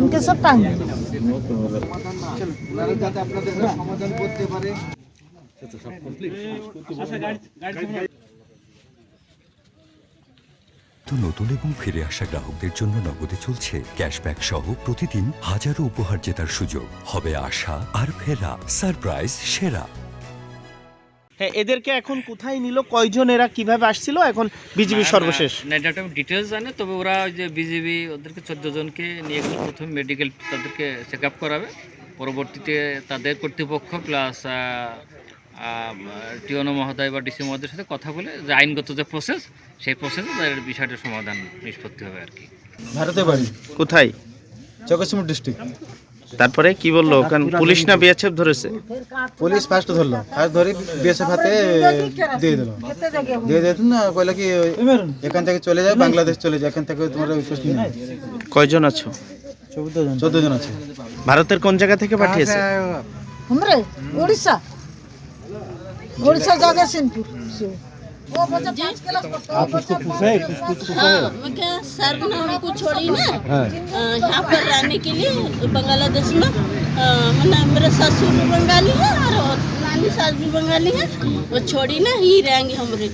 उनके सब टांग যাতে আপনাদের সমাধান করতে পারে। তো নতুন এবং ফিরে আসা গ্রাহকদের জন্য নগদে চলছে ক্যাশব্যাক সহ প্রতিদিন হাজারো উপহার জেতার সুযোগ। হবে আশা আর ফেরা, সারপ্রাইজ সেরা। হ্যাঁ, এদেরকে এখন কোথায় নিল, কয়জন, এরা কিভাবে আসছিল, এখন বিজিবি সর্বশেষ না, এটা ডিটেলস জানে, তবে ওরা যে বিজিবি ওদেরকে 14 জনকে নিয়ে গেলে প্রথমে মেডিকেল তাদেরকে চেক আপ করাবে, পরবর্তীতে তাদের কর্তৃপক্ষ প্লাস টিওনো মহোদয় বা ডিসি মহোদয়ের সাথে কথা বলে যে আইনগত যে প্রসেস, সেই প্রসেসে তাদের বিষয়টার সমাধান নিষ্পত্তি হবে আর কি। ভারতে বাড়ি কোথায়? জগৎসিংপুর ডিস্ট্রিক্ট। তারপরে কি বললো, ওখানে পুলিশ না বিএসএফ ধরেছে? পুলিশ ফার্স্ট ধরলো, ফার্স্ট ধরে বিএসএফ হাতে দিয়ে দিল, দিয়ে দিত না, কইলা কি এখান থেকে চলে যায়, বাংলাদেশ চলে যায়, এখান থেকে তোমার কয়জন আছো? 14 জন আছে। ভারতের কোন জায়গা থেকে পাঠিয়েছে? हमरे उड़ीसा उड़ीसा जगतसिंहपुर से। वो बच्चा 5 क्लास पढ़ता है। आप उसको पूछे हाँ, मैं क्या सर ने हमको छोड़ी ना यहाँ पर रहने के लिए बांग्लादेश में। मैंने मेरे ससुर भी बंगाली है और नानी सास भी बंगाली है, वो छोड़ी ना ही रहेंगे हमारे।